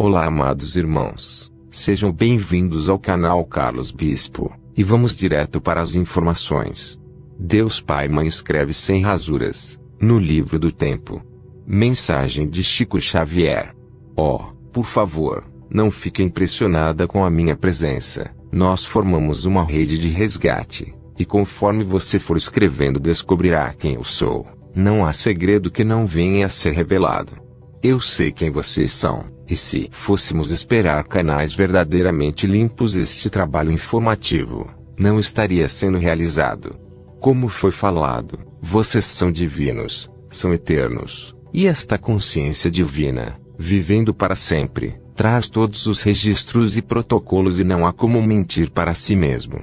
Olá, amados irmãos, sejam bem-vindos ao canal Carlos Bispo, e vamos direto para as informações. Deus Pai Mãe escreve sem rasuras, no livro do tempo. Mensagem de Chico Xavier. Por favor, não fique impressionada com a minha presença, nós formamos uma rede de resgate, e conforme você for escrevendo descobrirá quem eu sou, não há segredo que não venha a ser revelado. Eu sei quem vocês são. E se fôssemos esperar canais verdadeiramente limpos, este trabalho informativo não estaria sendo realizado. Como foi falado, vocês são divinos, são eternos, e esta consciência divina, vivendo para sempre, traz todos os registros e protocolos e não há como mentir para si mesmo.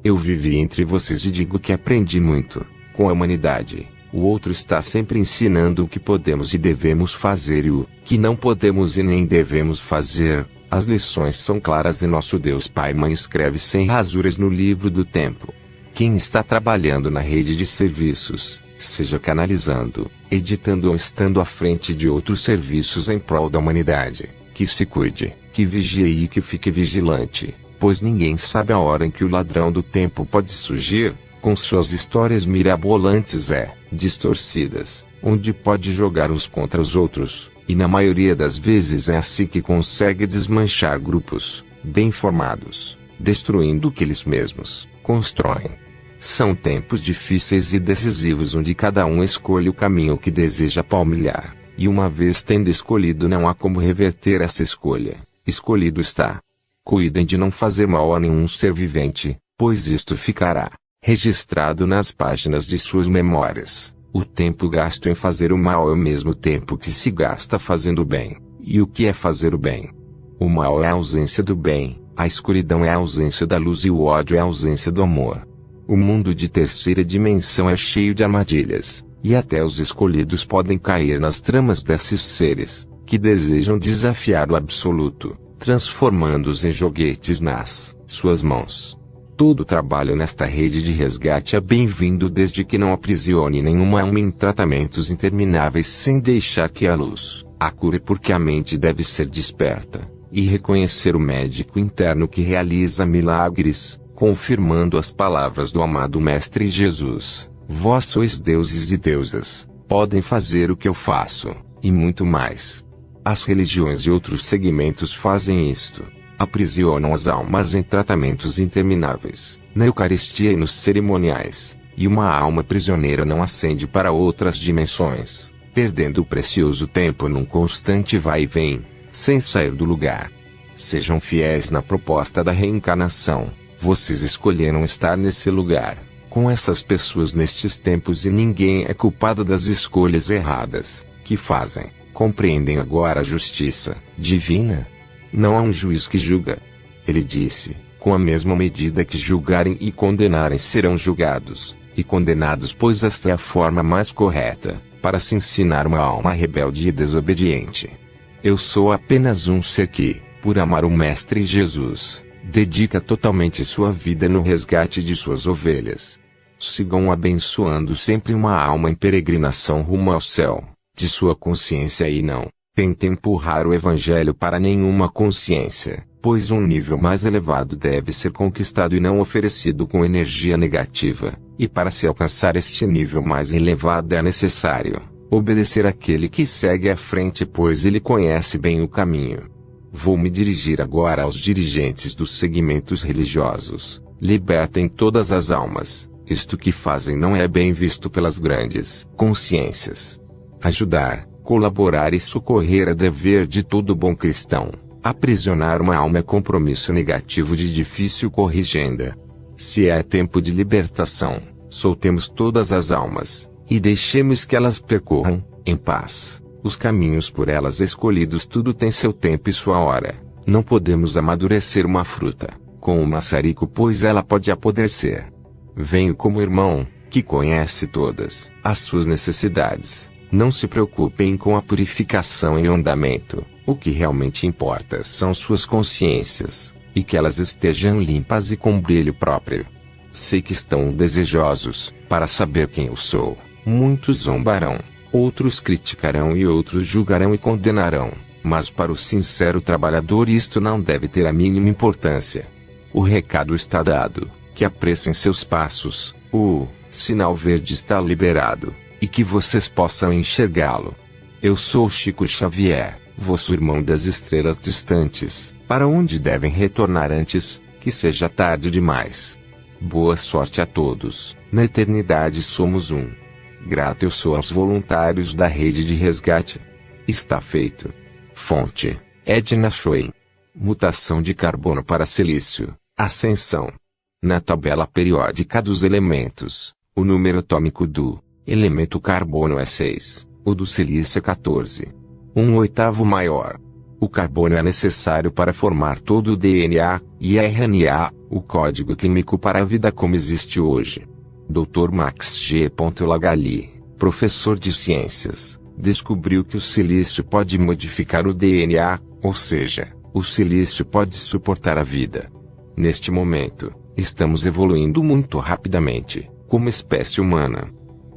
Eu vivi entre vocês e digo que aprendi muito com a humanidade. O outro está sempre ensinando o que podemos e devemos fazer e o que não podemos e nem devemos fazer. As lições são claras e nosso Deus Pai Mãe escreve sem rasuras no livro do tempo. Quem está trabalhando na rede de serviços, seja canalizando, editando ou estando à frente de outros serviços em prol da humanidade, que se cuide, que vigie e que fique vigilante, pois ninguém sabe a hora em que o ladrão do tempo pode surgir, com suas histórias mirabolantes distorcidas, onde pode jogar uns contra os outros, e na maioria das vezes é assim que consegue desmanchar grupos, bem formados, destruindo o que eles mesmos constroem. São tempos difíceis e decisivos onde cada um escolhe o caminho que deseja palmilhar, e uma vez tendo escolhido não há como reverter essa escolha, escolhido está. Cuidem de não fazer mal a nenhum ser vivente, pois isto ficará registrado nas páginas de suas memórias. O tempo gasto em fazer o mal é o mesmo tempo que se gasta fazendo o bem. E o que é fazer o bem? O mal é a ausência do bem, a escuridão é a ausência da luz e o ódio é a ausência do amor. O mundo de terceira dimensão é cheio de armadilhas, e até os escolhidos podem cair nas tramas desses seres, que desejam desafiar o absoluto, transformando-os em joguetes nas suas mãos. Todo trabalho nesta rede de resgate é bem-vindo desde que não aprisione nenhuma alma em tratamentos intermináveis sem deixar que a luz a cure, porque a mente deve ser desperta, e reconhecer o médico interno que realiza milagres, confirmando as palavras do amado Mestre Jesus: vós sois deuses e deusas, podem fazer o que eu faço, e muito mais. As religiões e outros segmentos fazem isto. Aprisionam as almas em tratamentos intermináveis, na Eucaristia e nos cerimoniais, e uma alma prisioneira não ascende para outras dimensões, perdendo o precioso tempo num constante vai e vem, sem sair do lugar. Sejam fiéis na proposta da reencarnação, vocês escolheram estar nesse lugar, com essas pessoas nestes tempos e ninguém é culpado das escolhas erradas que fazem. Compreendem agora a justiça divina? Não há um juiz que julga. Ele disse: com a mesma medida que julgarem e condenarem serão julgados, e condenados, pois esta é a forma mais correta, para se ensinar uma alma rebelde e desobediente. Eu sou apenas um ser que, por amar o Mestre Jesus, dedica totalmente sua vida no resgate de suas ovelhas. Sigam abençoando sempre uma alma em peregrinação rumo ao céu, de sua consciência e não tente empurrar o Evangelho para nenhuma consciência, pois um nível mais elevado deve ser conquistado e não oferecido com energia negativa, e para se alcançar este nível mais elevado é necessário obedecer àquele que segue à frente, pois ele conhece bem o caminho. Vou me dirigir agora aos dirigentes dos segmentos religiosos: libertem todas as almas, isto que fazem não é bem visto pelas grandes consciências. Ajudar, colaborar e socorrer é dever de todo bom cristão. Aprisionar uma alma é compromisso negativo de difícil corrigenda. Se é tempo de libertação, soltemos todas as almas, e deixemos que elas percorram, em paz, os caminhos por elas escolhidos. Tudo tem seu tempo e sua hora. Não podemos amadurecer uma fruta com o maçarico, pois ela pode apodrecer. Venho como irmão, que conhece todas as suas necessidades. Não se preocupem com a purificação em andamento, o que realmente importa são suas consciências, e que elas estejam limpas e com brilho próprio. Sei que estão desejosos, para saber quem eu sou. Muitos zombarão, outros criticarão e outros julgarão e condenarão. Mas para o sincero trabalhador isto não deve ter a mínima importância. O recado está dado, que apressem seus passos, o sinal verde está liberado, e que vocês possam enxergá-lo. Eu sou Chico Xavier, vosso irmão das estrelas distantes, para onde devem retornar antes que seja tarde demais. Boa sorte a todos, na eternidade somos um. Grato eu sou aos voluntários da rede de resgate. Está feito. Fonte: Edna Schoen. Mutação de carbono para silício, ascensão. Na tabela periódica dos elementos, o número atômico do elemento carbono é 6, o do silício é 14. 1/8 maior. O carbono é necessário para formar todo o DNA e a RNA, o código químico para a vida como existe hoje. Dr. Max G. Lagali, professor de ciências, descobriu que o silício pode modificar o DNA, ou seja, o silício pode suportar a vida. Neste momento, estamos evoluindo muito rapidamente, como espécie humana.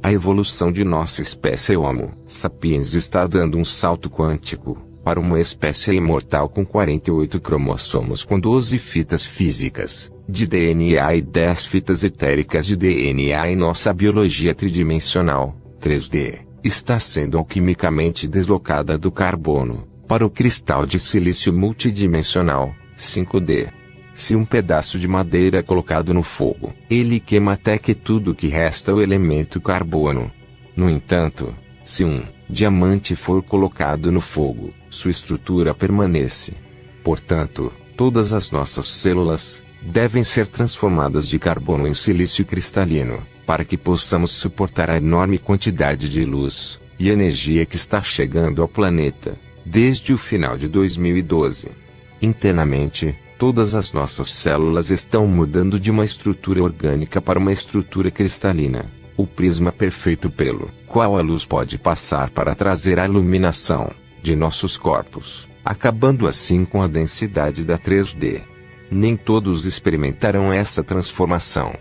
A evolução de nossa espécie Homo sapiens está dando um salto quântico para uma espécie imortal com 48 cromossomos com 12 fitas físicas de DNA e 10 fitas etéricas de DNA em nossa biologia tridimensional, 3D, está sendo alquimicamente deslocada do carbono para o cristal de silício multidimensional, 5D. Se um pedaço de madeira é colocado no fogo, ele queima até que tudo que resta é o elemento carbono. No entanto, se um diamante for colocado no fogo, sua estrutura permanece. Portanto, todas as nossas células devem ser transformadas de carbono em silício cristalino, para que possamos suportar a enorme quantidade de luz e energia que está chegando ao planeta, desde o final de 2012. Internamente, todas as nossas células estão mudando de uma estrutura orgânica para uma estrutura cristalina, o prisma perfeito pelo qual a luz pode passar para trazer a iluminação de nossos corpos, acabando assim com a densidade da 3D. Nem todos experimentarão essa transformação.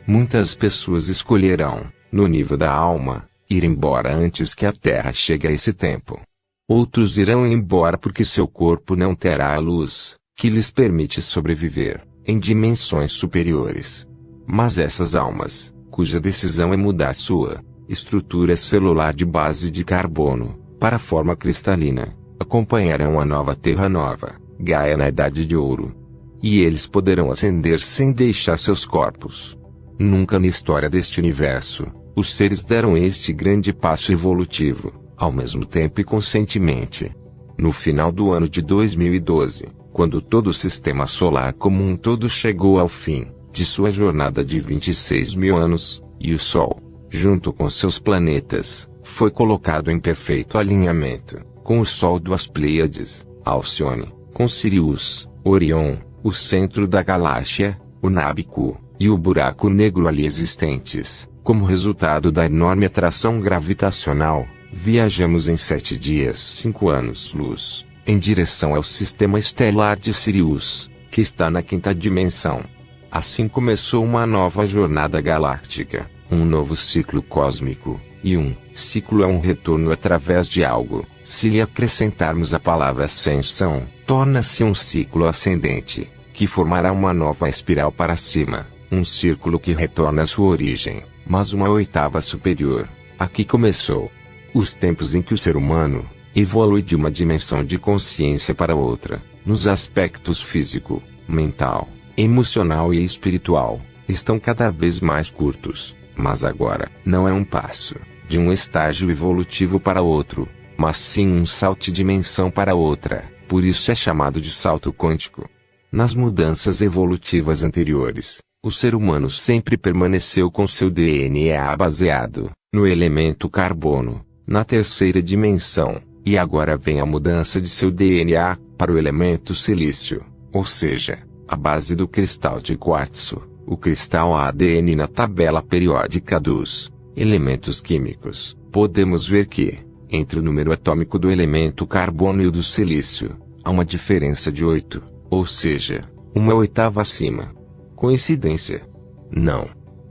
Muitas pessoas escolherão, no nível da alma, ir embora antes que a Terra chegue a esse tempo. Outros irão embora porque seu corpo não terá a luz que lhes permite sobreviver em dimensões superiores. Mas essas almas, cuja decisão é mudar sua estrutura celular de base de carbono para a forma cristalina, acompanharão a nova Terra Nova, Gaia na Idade de Ouro. E eles poderão ascender sem deixar seus corpos. Nunca na história deste universo, os seres deram este grande passo evolutivo, ao mesmo tempo e conscientemente. No final do ano de 2012, quando todo o sistema solar como um todo chegou ao fim de sua jornada de 26 mil anos, e o Sol, junto com seus planetas, foi colocado em perfeito alinhamento, com o Sol das Pleiades, Alcione, com Sirius, Orion, o centro da galáxia, o Nábico, e o buraco negro ali existentes. Como resultado da enorme atração gravitacional, viajamos em 7 dias 5 anos-luz, em direção ao sistema estelar de Sirius, que está na 5ª dimensão. Assim começou uma nova jornada galáctica, um novo ciclo cósmico, e um ciclo é um retorno através de algo. Se lhe acrescentarmos a palavra ascensão, torna-se um ciclo ascendente, que formará uma nova espiral para cima, um círculo que retorna à sua origem, mas uma oitava superior. Aqui começou os tempos em que o ser humano evolui de uma dimensão de consciência para outra, nos aspectos físico, mental, emocional e espiritual, estão cada vez mais curtos, mas agora não é um passo de um estágio evolutivo para outro, mas sim um salto de dimensão para outra, por isso é chamado de salto quântico. Nas mudanças evolutivas anteriores, o ser humano sempre permaneceu com seu DNA baseado no elemento carbono, na 3ª dimensão, e agora vem a mudança de seu DNA para o elemento silício, ou seja, a base do cristal de quartzo, o cristal ADN na tabela periódica dos elementos químicos. Podemos ver que, entre o número atômico do elemento carbono e o do silício, há uma diferença de 8, ou seja, uma oitava acima. Coincidência? Não.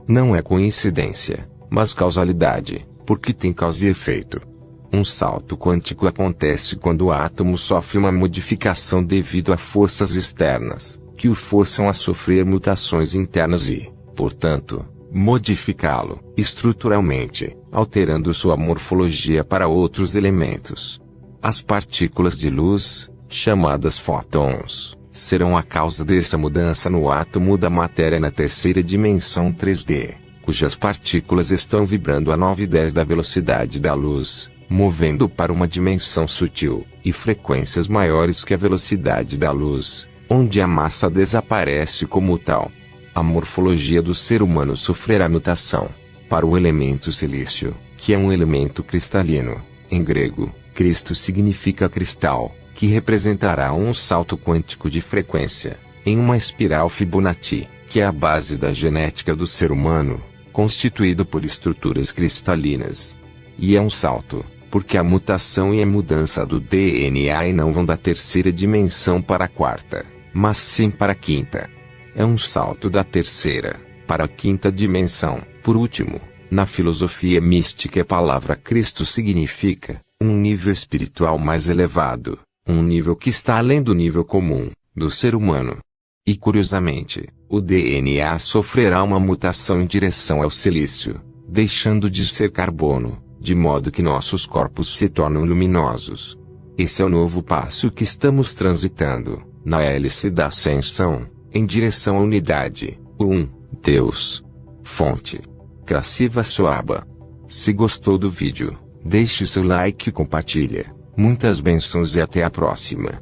Não é coincidência, mas causalidade, porque tem causa e efeito. Um salto quântico acontece quando o átomo sofre uma modificação devido a forças externas, que o forçam a sofrer mutações internas e, portanto, modificá-lo estruturalmente, alterando sua morfologia para outros elementos. As partículas de luz, chamadas fótons, serão a causa dessa mudança no átomo da matéria na terceira dimensão 3D, cujas partículas estão vibrando a 9/10 da velocidade da luz, movendo para uma dimensão sutil, e frequências maiores que a velocidade da luz, onde a massa desaparece como tal. A morfologia do ser humano sofrerá mutação para o elemento silício, que é um elemento cristalino. Em grego, Cristo significa cristal, que representará um salto quântico de frequência, em uma espiral Fibonacci, que é a base da genética do ser humano, constituído por estruturas cristalinas. E é um salto, porque a mutação e a mudança do DNA não vão da terceira dimensão para a quarta, mas sim para a quinta. É um salto da terceira para a quinta dimensão. Por último, na filosofia mística a palavra Cristo significa um nível espiritual mais elevado, um nível que está além do nível comum do ser humano. E curiosamente, o DNA sofrerá uma mutação em direção ao silício, deixando de ser carbono, de modo que nossos corpos se tornam luminosos. Esse é o novo passo que estamos transitando, na hélice da ascensão, em direção à unidade, o Deus. Fonte: Krasiva Soaba. Se gostou do vídeo, deixe seu like e compartilha. Muitas bênçãos e até a próxima.